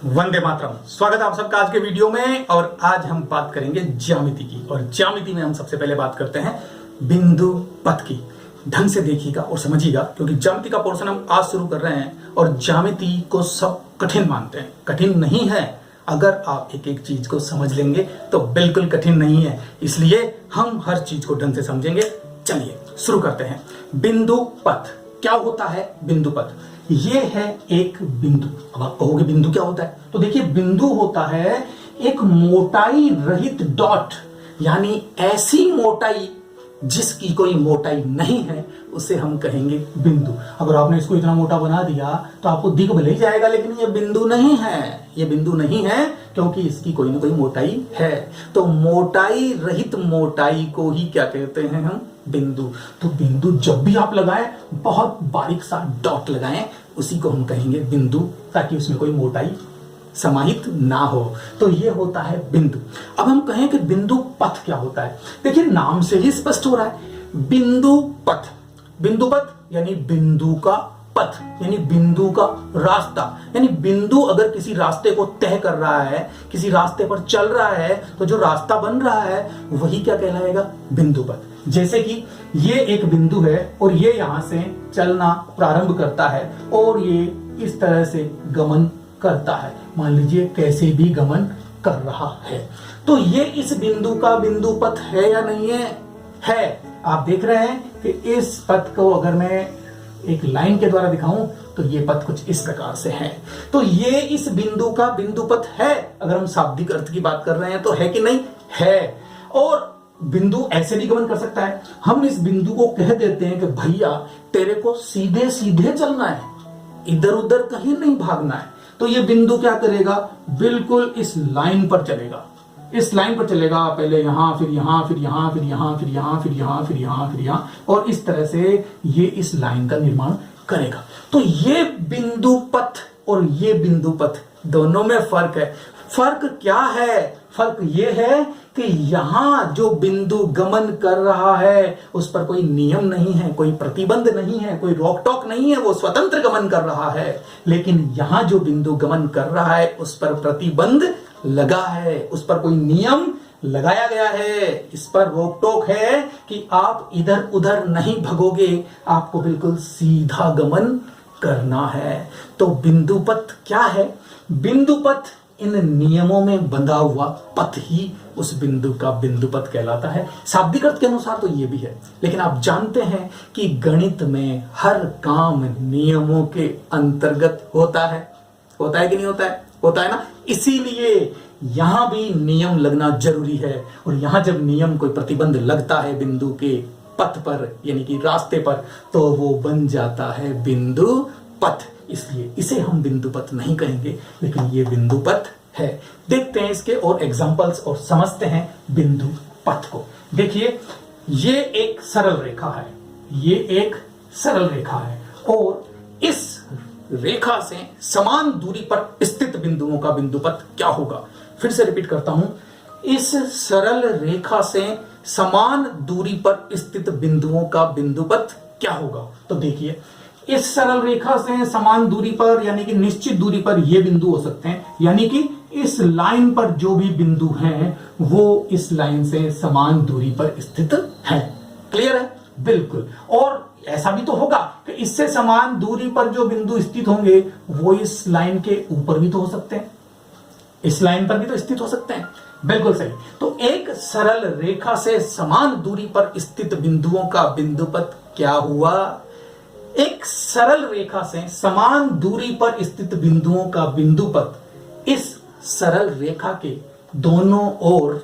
वंदे मातरम। स्वागत है आप सबका आज के वीडियो में। और आज हम बात करेंगे ज्यामिति की। और ज्यामिति में हम सबसे पहले बात करते हैं बिंदु पथ की। ढंग से देखिएगा और समझिएगा, क्योंकि ज्यामिति का पोर्शन हम आज शुरू कर रहे हैं और ज्यामिति को सब कठिन मानते हैं। कठिन नहीं है, अगर आप एक एक चीज को समझ लेंगे तो बिल्कुल कठिन नहीं है। इसलिए हम हर चीज को ढंग से समझेंगे। चलिए शुरू करते हैं। बिंदु पथ क्या होता है? बिंदु पथ ये है एक बिंदु। अब आप कहोगे बिंदु क्या होता है? तो देखिए, बिंदु होता है एक मोटाई रहित डॉट, यानी ऐसी मोटाई जिसकी कोई मोटाई नहीं है, उसे हम कहेंगे बिंदु। अगर आपने इसको इतना मोटा बना दिया तो आपको दिख भले ही जाएगा, लेकिन ये बिंदु नहीं है। ये बिंदु नहीं है क्योंकि इसकी कोई ना कोई मोटाई है। तो मोटाई रहित मोटाई को ही क्या कहते हैं हम? बिंदु। तो बिंदु जब भी आप लगाएं, बहुत बारीक सा डॉट लगाएं, उसी को हम कहेंगे बिंदु, ताकि उसमें कोई मोटाई समाहित ना हो। तो ये होता है बिंदु। अब हम कहें कि बिंदु पथ क्या होता है? देखिए, नाम से ही स्पष्ट हो रहा है, बिंदु पथ। बिंदु पथ यानी बिंदु का पथ, यानी बिंदु का रास्ता। यानी बिंदु अगर किसी रास्ते को तय कर रहा है, किसी रास्ते पर चल रहा है, तो जो रास्ता बन रहा है वही क्या कहलाएगा? बिंदु पथ। जैसे कि ये एक बिंदु है और ये यहां से चलना प्रारंभ करता है और ये इस तरह से गमन करता है। मान लीजिए कैसे भी गमन कर रहा है, तो ये इस बिंदु का बिंदु पथ है या नहीं है? है। आप देख रहे हैं कि इस पथ को अगर मैं एक लाइन के द्वारा दिखाऊं तो ये पथ कुछ इस प्रकार से है। तो ये इस बिंदु का बिंदु पथ है। अगर हम शाब्दिक अर्थ की बात कर रहे हैं तो है कि नहीं? है। और बिंदु ऐसे भी गमन कर सकता है। हम इस बिंदु को कह देते हैं कि भैया तेरे को सीधे सीधे चलना है, इधर उधर कहीं नहीं भागना है। तो ये बिंदु क्या करेगा? बिल्कुल इस लाइन पर चलेगा। इस लाइन पर चलेगा, पहले यहां, फिर यहां, फिर यहां, फिर यहां, फिर यहां, फिर यहां, फिर यहां, फिर यहां, और इस तरह से ये इस लाइन का निर्माण करेगा। तो ये बिंदु पथ और ये बिंदु पथ दोनों में फर्क है। फर्क क्या है? फर्क ये है कि यहां जो बिंदु गमन कर रहा है उस पर कोई नियम नहीं है, कोई प्रतिबंध नहीं है, कोई रोक टोक नहीं है, वो स्वतंत्र गमन कर रहा है। लेकिन यहां जो बिंदु गमन कर रहा है उस पर प्रतिबंध लगा है, उस पर कोई नियम लगाया गया है, इस पर रोक टोक है कि आप इधर उधर नहीं भगोगे, आपको बिल्कुल सीधा गमन करना है। तो बिंदु पथ क्या है? बिंदु पथ इन नियमों में बंधा हुआ पथ ही उस बिंदु का बिंदु पथ कहलाता है। शाब्दिक अर्थ के अनुसार तो ये भी है, लेकिन आप जानते हैं कि गणित में हर काम नियमों के अंतर्गत होता है। होता है कि नहीं होता है? होता है ना। इसीलिए यहां भी नियम लगना जरूरी है। और यहां जब नियम, कोई प्रतिबंध लगता है बिंदु के पथ पर, यानी कि रास्ते पर, तो वो बन जाता है बिंदु पथ। इसलिए इसे हम बिंदु पथ नहीं कहेंगे, लेकिन ये बिंदु पथ है। देखते हैं इसके और एग्जांपल्स और समझते हैं बिंदु पथ को। देखिए, ये एक सरल रेखा है, ये एक सरल रेखा है, और इस रेखा से समान दूरी पर स्थित बिंदुओं का बिंदु पथ क्या होगा? फिर से रिपीट करता हूं, इस सरल रेखा से समान दूरी पर स्थित बिंदुओं का बिंदु पथ क्या होगा? तो देखिए, इस सरल रेखा से समान दूरी पर, यानी कि निश्चित दूरी पर ये बिंदु हो सकते हैं, यानी कि इस लाइन पर जो भी बिंदु हैं वो इस लाइन से समान दूरी पर स्थित है। क्लियर है? बिल्कुल। और ऐसा भी तो होगा कि इससे समान दूरी पर जो बिंदु स्थित होंगे वो इस लाइन के ऊपर भी तो हो सकते हैं, इस लाइन पर भी तो स्थित हो सकते हैं। बिल्कुल सही। तो एक सरल रेखा से समान दूरी पर स्थित बिंदुओं का बिंदु पथ क्या हुआ? एक सरल रेखा से समान दूरी पर स्थित बिंदुओं का बिंदु पथ इस सरल रेखा के दोनों ओर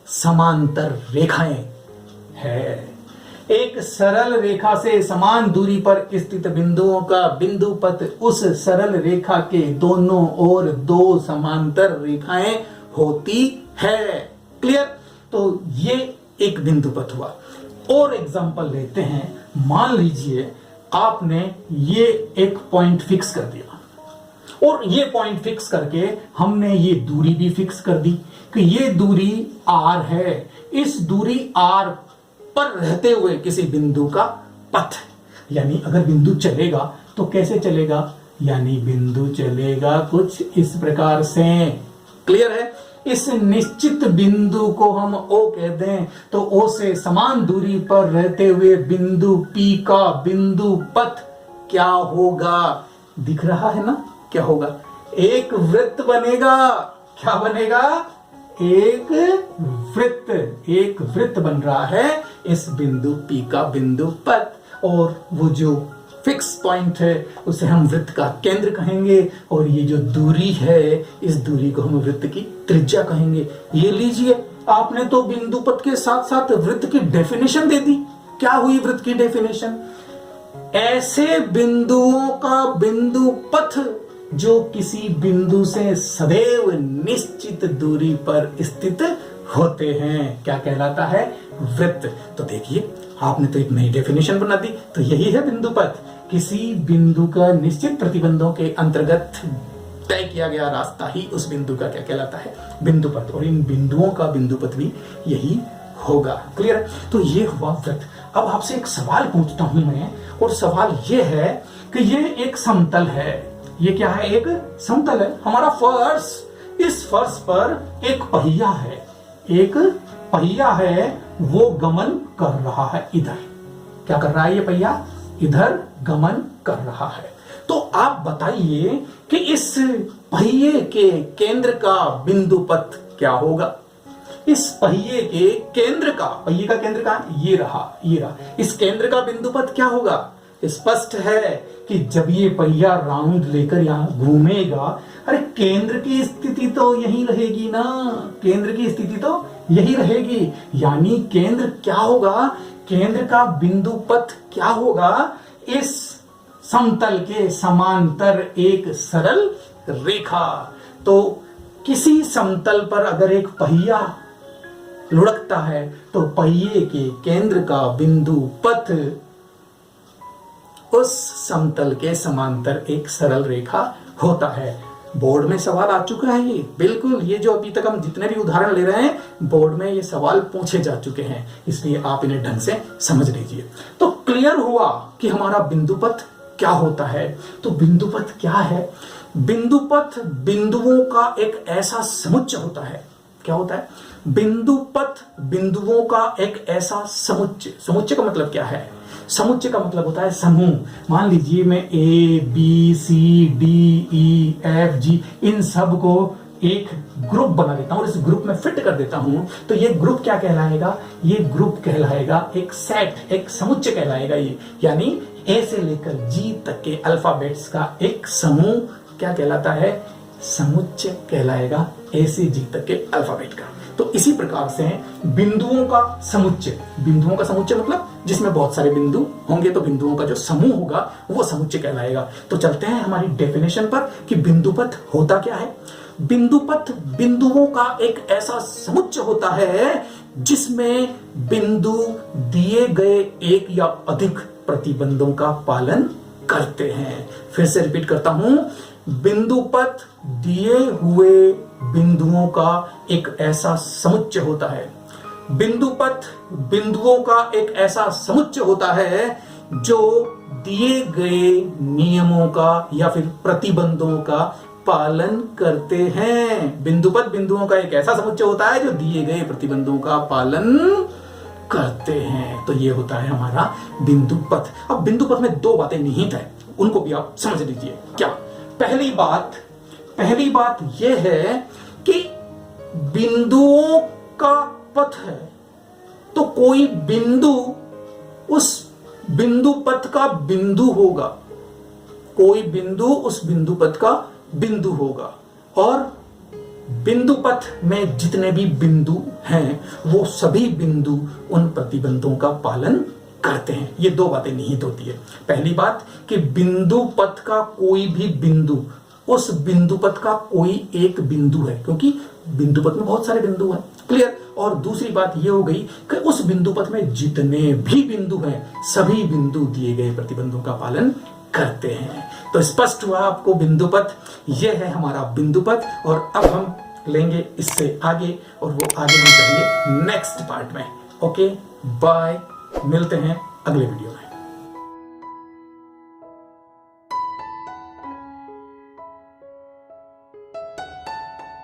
समांतर रेखाएं है। एक सरल रेखा से समान दूरी पर स्थित बिंदुओं का बिंदु पथ उस सरल रेखा के दोनों ओर दो समांतर रेखाएं होती है। क्लियर? तो ये एक बिंदु पथ हुआ। और एग्जांपल लेते हैं। मान लीजिए आपने ये एक पॉइंट फिक्स कर दिया, और ये पॉइंट फिक्स करके हमने ये दूरी भी फिक्स कर दी कि ये दूरी r है। इस दूरी r पर रहते हुए किसी बिंदु का पथ, यानी अगर बिंदु चलेगा तो कैसे चलेगा? यानी बिंदु चलेगा कुछ इस प्रकार से। क्लियर है? इस निश्चित बिंदु को हम O कह दें तो O से समान दूरी पर रहते हुए बिंदु P का बिंदु पथ क्या होगा? दिख रहा है ना? क्या होगा? एक वृत्त बनेगा। क्या बनेगा? एक वृत्त बन रहा है इस बिंदु P का बिंदु पथ, और वो जो फिक्स पॉइंट है उसे हम वृत्त का केंद्र कहेंगे, और ये जो दूरी है इस दूरी को हम वृत्त की त्रिज्या कहेंगे। ये लीजिए, आपने तो बिंदु पथ के साथ साथ वृत्त की डेफिनेशन दे दी। क्या हुई वृत्त की डेफिनेशन? ऐसे बिंदुओं का बिंदु पथ जो किसी बिंदु से सदैव निश्चित दूरी पर स्थित होते हैं, क्या कहलाता है? वृत्त। तो देखिए, आपने तो एक नई डेफिनेशन बना दी। तो यही है बिंदु पथ, किसी बिंदु का निश्चित प्रतिबंधों के अंतर्गत तय किया गया रास्ता ही उस बिंदु का क्या कहलाता है? बिंदु पथ। और इन बिंदुओं का बिंदु पथ भी यही होगा। क्लियर? तो ये हुआ वृत्त। अब आपसे एक सवाल पूछता हूं मैं, और सवाल ये है कि ये एक समतल है। ये क्या है? एक समतल है। हमारा फर्श, इस फर्श पर एक पहिया है। एक पहिया है, वो गमन कर रहा है इधर। क्या कर रहा है ये पहिया? इधर गमन कर रहा है। तो आप बताइए कि इस पहिए के केंद्र का बिंदु पथ क्या होगा? इस पहिए के केंद्र का, पहिए का केंद्र कहां? ये रहा। इस केंद्र का बिंदु पथ क्या होगा? स्पष्ट है कि जब ये पहिया राउंड लेकर यहां घूमेगा, अरे केंद्र की स्थिति तो यही रहेगी ना। केंद्र की स्थिति तो यही रहेगी, यानी केंद्र क्या होगा? केंद्र का बिंदु पथ क्या होगा? इस समतल के समांतर एक सरल रेखा। तो किसी समतल पर अगर एक पहिया लुढ़कता है तो पहिए के केंद्र का बिंदु पथ उस समतल के समांतर एक सरल रेखा होता है। बोर्ड में सवाल आ चुका है ये, बिल्कुल। ये जो अभी तक हम जितने भी उदाहरण ले रहे हैं, बोर्ड में ये सवाल पूछे जा चुके हैं, इसलिए आप इन्हें ढंग से समझ लीजिए। तो क्लियर हुआ कि हमारा बिंदु पथ क्या होता है। तो बिंदु पथ क्या है? बिंदु पथ बिंदुओं का एक ऐसा समुच्चय होता है। क्या होता है? बिंदु पथ बिंदुओं का एक ऐसा समुच्चय। समुच्चय का मतलब क्या है? समुच्चय का मतलब होता है समूह। मान लीजिए मैं A, B, C, D, E, F, G इन सब को एक ग्रुप बना देता हूं और इस ग्रुप में फिट कर देता हूं, तो ये ग्रुप क्या कहलाएगा? ये ग्रुप कहलाएगा एक सेट, एक समुच्चय कहलाएगा ये। यानी A से लेकर G तक के अल्फाबेट्स का एक समूह क्या कहलाता है? समुच्चय कहलाएगा, A से G तक के अल्फाबेट का। तो इसी प्रकार से बिंदुओं का समुच्चय। बिंदुओं का समुच्चय मतलब जिसमें बहुत सारे बिंदु होंगे, तो बिंदुओं का जो समूह होगा वो समुच्चय कहलाएगा। तो चलते हैं हमारी डेफिनेशन पर कि बिंदु पथ होता क्या है। बिंदु पथ बिंदुओं का एक ऐसा समुच्चय होता है जिसमें बिंदु दिए गए एक या अधिक प्रतिबंधों का पालन करते हैं। फिर से रिपीट करता हूं, बिंदु पथ दिए हुए बिंदुओं का एक ऐसा समुच्चय होता है। बिंदु पथ बिंदुओं का एक ऐसा समुच्चय होता है जो दिए गए नियमों का या फिर प्रतिबंधों का पालन करते हैं। बिंदु पथ बिंदुओं का एक ऐसा समुच्चय होता है जो दिए गए प्रतिबंधों का पालन करते हैं। तो ये होता है हमारा बिंदु पथ। अब बिंदु पथ में दो बातें निहित है, उनको भी आप समझ लीजिए। क्या? पहली बात यह है कि बिंदुओं का पथ है, तो कोई बिंदु उस बिंदु पथ का बिंदु होगा। कोई बिंदु उस बिंदु पथ का बिंदु होगा, और बिंदु पथ में जितने भी बिंदु हैं वो सभी बिंदु उन प्रतिबंधों का पालन करते हैं। ये दो बातें निहित होती है। पहली बात कि बिंदु पथ का कोई भी बिंदु उस बिंदु पथ का कोई एक बिंदु है, क्योंकि बिंदु पथ में बहुत सारे बिंदु हैं। क्लियर? और दूसरी बात यह हो गई कि उस बिंदु पथ में जितने भी बिंदु हैं सभी बिंदु दिए गए प्रतिबंधों का पालन करते हैं। तो स्पष्ट हुआ आपको बिंदु पथ। यह है हमारा बिंदु पथ, और अब हम लेंगे इससे आगे, और वो आगे हम करेंगे नेक्स्ट पार्ट में। ओके, बाय, मिलते हैं अगले वीडियो में।